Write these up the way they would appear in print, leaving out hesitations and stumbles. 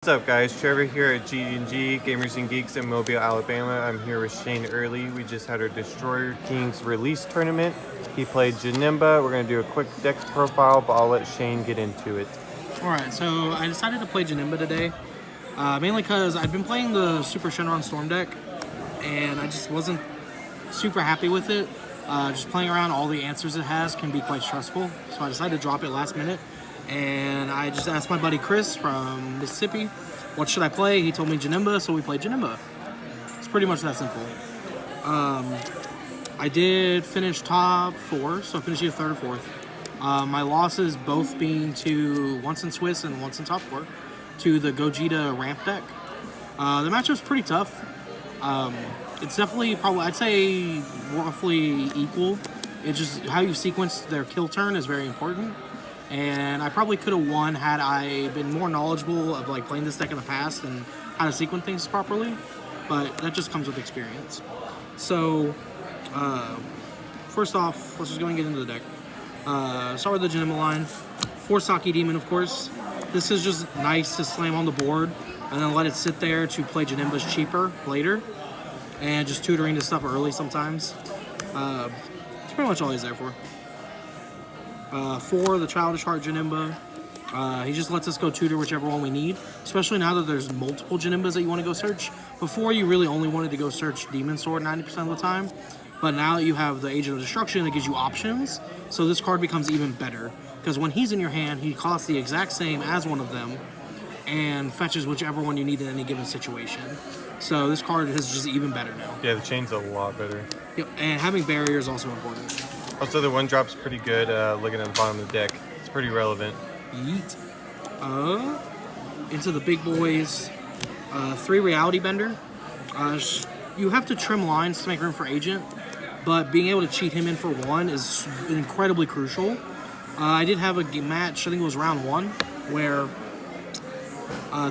What's up guys, Trevor here at GnG Gamers and Geeks in Mobile, Alabama. I'm here with Shane Early. We just had our Destroyer Kings release tournament. He played Janemba. We're going to do a quick deck profile, but I'll let Shane get into it. Alright, so I decided to play Janemba today, mainly because I've been playing the Super Shenron Storm deck, and I just wasn't super happy with it. Just playing around all the answers it has can be quite stressful, so I decided to drop it last minute. And I just asked my buddy Chris from Mississippi, what should I play? He told me Janemba, so we played Janemba. It's pretty much that simple. I did finish top 4, so I finished either 3rd or 4th. My losses both being to once in Swiss and once in top 4 to the Gogeta ramp deck. The matchup's pretty tough. It's definitely probably, I'd say, roughly equal. It's just how you sequence their kill turn is very important. And I probably could have won had I been more knowledgeable of like playing this deck in the past and how to sequence things properly, but that just comes with experience. So, first off, let's just go and get into the deck. Start with the Janemba line. 4 Saki Demon, of course. This is just nice to slam on the board and then let it sit there to play Janemba's cheaper later, and just tutoring this stuff early sometimes. It's pretty much all he's there for. 4, the Childish Heart Janemba. He just lets us go tutor whichever one we need, especially now that there's multiple Janembas that you want to go search. Before, you really only wanted to go search Demon Sword 90% of the time, but now that you have the Agent of Destruction, it gives you options, so this card becomes even better, because when he's in your hand, he costs the exact same as one of them, and fetches whichever one you need in any given situation. So this card is just even better now. Yeah, the chain's a lot better. Yep, and having barrier is also important. Also, the 1-drop's pretty good, looking at the bottom of the deck. It's pretty relevant. Yeet. Into the big boys. 3 Reality Bender. You have to trim lines to make room for Agent, but being able to cheat him in for 1 is incredibly crucial. I did have a match, I think it was round 1, where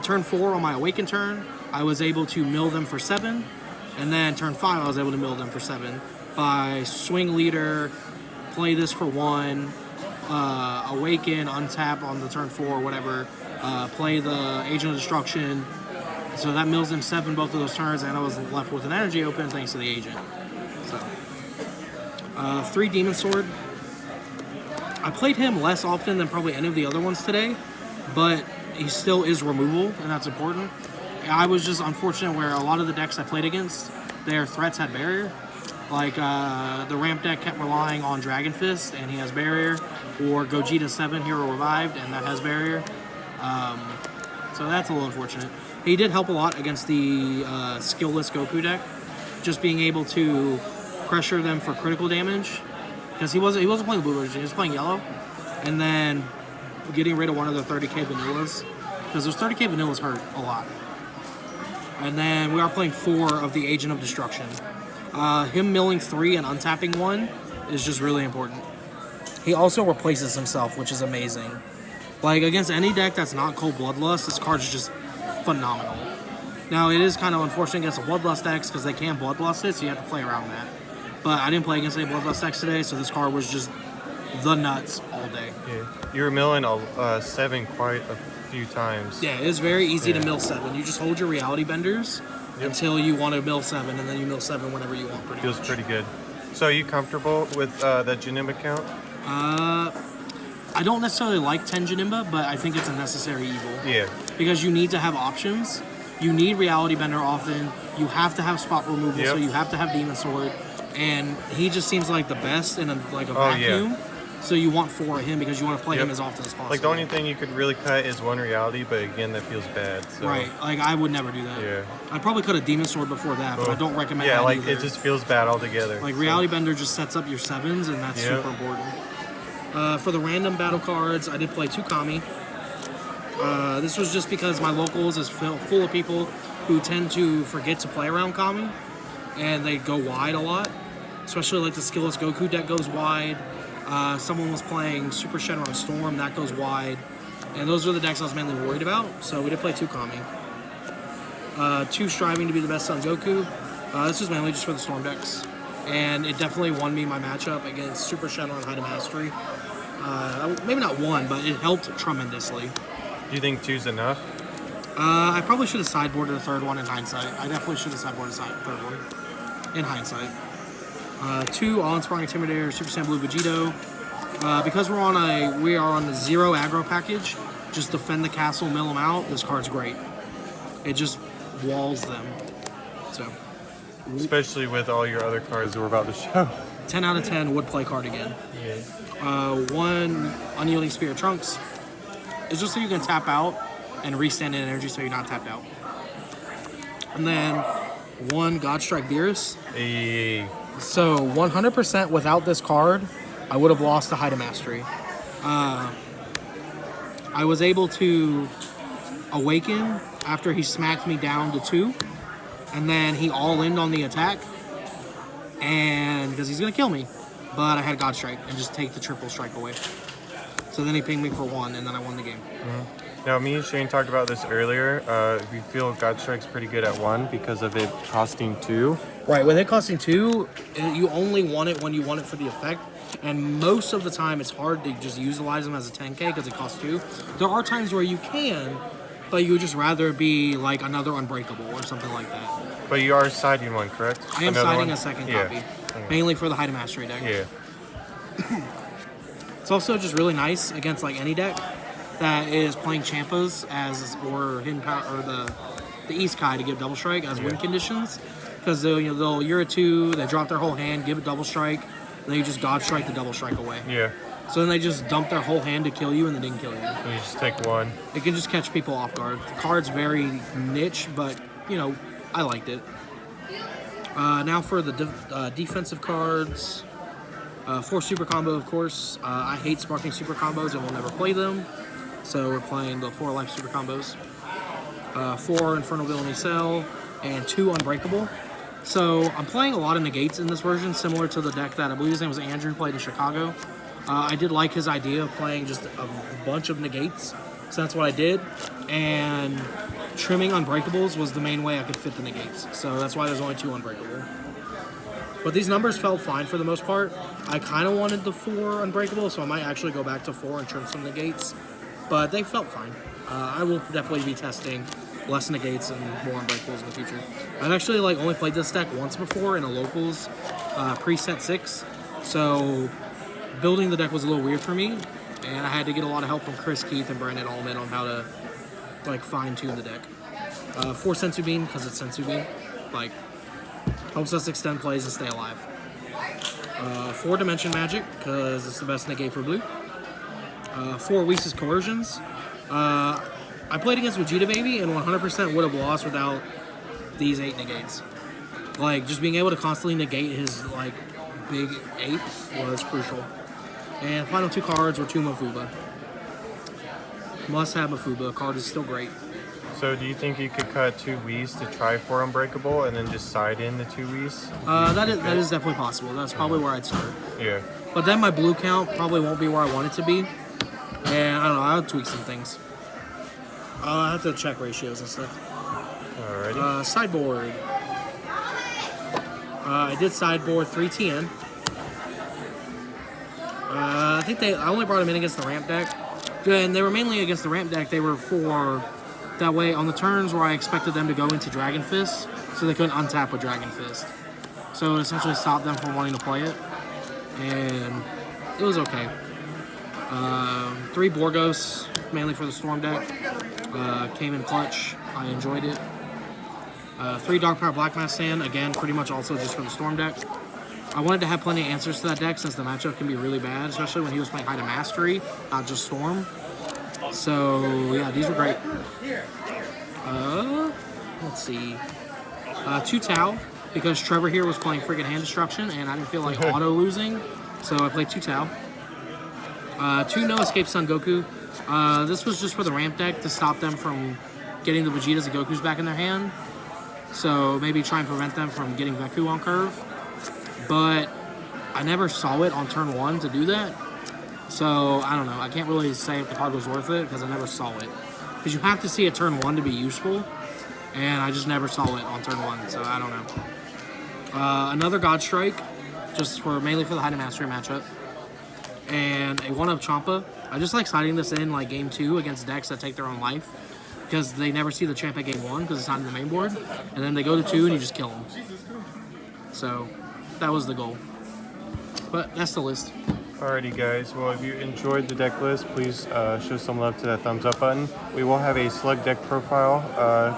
turn 4 on my Awaken turn, I was able to mill them for 7, and then turn 5 I was able to mill them for 7 by Swing Leader, play this for 1, Awaken, untap on the turn 4, whatever, play the Agent of Destruction, so that mills them 7 both of those turns, and I was left with an energy open thanks to the Agent. So, 3 Demon Sword. I played him less often than probably any of the other ones today, but he still is removal, and that's important. I was just unfortunate where a lot of the decks I played against, their threats had barrier. Like, the ramp deck kept relying on Dragon Fist, and he has barrier, or Gogeta 7 Hero Revived, and that has barrier. So that's a little unfortunate. He did help a lot against the skillless Goku deck, just being able to pressure them for critical damage, because he wasn't playing blue version, he was playing yellow, and then getting rid of one of the 30k vanillas, because those 30k vanillas hurt a lot. And then we are playing 4 of the Agent of Destruction. Him milling 3 and untapping 1 is just really important. He also replaces himself, which is amazing. Like, against any deck that's not Cold Bloodlust, this card's just phenomenal. Now, it is kind of unfortunate against the Bloodlust decks because they can Bloodlust it, so you have to play around that. But I didn't play against any Bloodlust decks today, so this card was just the nuts all day. Yeah, you were milling 7 quite a few times. Yeah, it is very easy to mill 7. You just hold your Reality Benders until you want to mill 7, and then you mill 7 whenever you want. Feels pretty good. So are you comfortable with that Janemba count? I don't necessarily like 10 Janemba, but I think it's a necessary evil. Yeah. Because you need to have options. You need Reality Bender often. You have to have spot removal, so you have to have Demon Sword. And he just seems like the best in a vacuum. Yeah. So you want 4 of him because you want to play him as often as possible. Like, the only thing you could really cut is 1 Reality, but again, that feels bad. So. Right. Like, I would never do that. Yeah. I probably could have Demon Sword before that, but I don't recommend that Yeah, like, either. it just feels bad altogether. Like, Reality Bender just sets up your 7s, and that's super important. For the random battle cards, I did play 2 Kami. This was just because my locals is full of people who tend to forget to play around Kami, and they go wide a lot. Especially like the skillless Goku deck goes wide. Someone was playing Super Shenron Storm, that goes wide. And those are the decks I was mainly worried about, so we did play 2 Kami. 2 Striving to be the best Son Goku. This was mainly just for the Storm decks. And it definitely won me my matchup against Super Shenron High to Mastery. Maybe not won, but it helped tremendously. Do you think 2's enough? I probably should have sideboarded the third one in hindsight. I definitely should have sideboarded the third one in hindsight. 2 All-Inspiring Intimidator, Super Saiyan Blue Vegito. Because we are on the 0 aggro package, just defend the castle, mill them out. This card's great. It just walls them. So, Especially with all your other cards that we're about to show. 10 out of 10 would play card again. Yeah. 1 Unyielding Spirit Trunks. It's just so you can tap out and restand in energy so you're not tapped out. And then 1 Godstrike Beerus. Hey. So 100% without this card, I would have lost the Height of Mastery. I was able to awaken after he smacked me down to 2, and then he all-in'd on the attack, and because he's gonna kill me, but I had God Strike and just take the triple strike away. So then he pinged me for 1, and then I won the game. Now, me and Shane talked about this earlier. We feel God Strike's pretty good at 1 because of it costing 2. Right, with it costing 2, you only want it when you want it for the effect. And most of the time, it's hard to just utilize them as a 10k because it costs 2. There are times where you can, but you would just rather be like another Unbreakable or something like that. But you are siding 1, correct? I am Another siding one? a second Yeah. copy, Okay. mainly for the Height of Mastery deck. Yeah. It's also just really nice against like any deck that is playing Champas or Hidden Power or the Isekai to give double strike as win conditions, because they'll you're a 2, they drop their whole hand, give a double strike, and then you just God strike the double strike away. Yeah. So then they just dump their whole hand to kill you and they didn't kill you. You just take 1. It can just catch people off guard. The card's very niche, but I liked it. Now for the defensive cards. 4 super combo, of course. I hate sparking super combos and will never play them. So we're playing the 4 life super combos. 4 Infernal Villainy Cell and 2 Unbreakable. So I'm playing a lot of negates in this version, similar to the deck that I believe his name was Andrew played in Chicago. I did like his idea of playing just a bunch of negates, so that's what I did. And trimming Unbreakables was the main way I could fit the negates. So that's why there's only 2 Unbreakable. But these numbers felt fine for the most part. I kind of wanted the 4 Unbreakable, so I might actually go back to 4 and trim some negates. But they felt fine. I will definitely be testing less negates and more Unbreakables in the future. I've actually only played this deck once before in a locals preset 6. So building the deck was a little weird for me, and I had to get a lot of help from Chris Keith and Brandon Allman on how to fine-tune the deck. 4 Sensu Bean, because it's Sensu Bean. Helps us extend plays and stay alive. 4 Dimension Magic, because it's the best negate for blue. 4 Whis' Coercions. I played against Vegeta Baby and 100% would have lost without these 8 negates. Just being able to constantly negate his, big 8 was crucial. And final 2 cards were 2 Mafuba. Must have Mafuba. Card is still great. So do you think you could cut 2 Whis to try for Unbreakable and then just side in the 2 Whis? That is definitely possible. That's probably where I'd start. Yeah. But then my blue count probably won't be where I want it to be. And I don't know, I'll tweak some things. I have to check ratios and stuff. Alrighty. Sideboard. I did sideboard 3 TN. I think I only brought them in against the ramp deck. And they were mainly against the ramp deck. They were for that way on the turns where I expected them to go into Dragon Fist, so they couldn't untap with Dragon Fist. So it essentially stopped them from wanting to play it. And it was okay. 3 Borgos, mainly for the Storm deck. Came in clutch. I enjoyed it. 3 Dark Power Black Mass Sand, again, pretty much also just for the Storm deck. I wanted to have plenty of answers to that deck since the matchup can be really bad, especially when he was playing Height of Mastery, not just Storm. So, yeah, these were great. Let's see. 2 Tau, because Trevor here was playing friggin' Hand Destruction, and I didn't feel like auto-losing, so I played 2 Tau. 2 No Escape Son Goku. This was just for the ramp deck to stop them from getting the Vegetas and Gokus back in their hand. So maybe try and prevent them from getting Veku on curve. But I never saw it on turn 1 to do that. So I don't know. I can't really say if the card was worth it because I never saw it. Because you have to see it turn 1 to be useful. And I just never saw it on turn 1. So I don't know. Another God Strike. Just mainly for the Height of Mastery matchup. And a 1-up Champa. I just like siding this in game 2 against decks that take their own life. because they never see the champ at game 1 because it's not in the main board, and then they go to 2 and you just kill them. So that was the goal. But that's the list. Alrighty guys, well if you enjoyed the deck list, please show some love to that thumbs up button. We will have a slug deck profile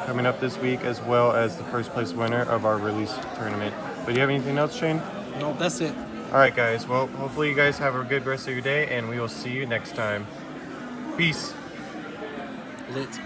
coming up this week, as well as the first place winner of our release tournament. But do you have anything else, Shane? No, that's it. Alright guys, well hopefully you guys have a good rest of your day, and we will see you next time. Peace. Lit.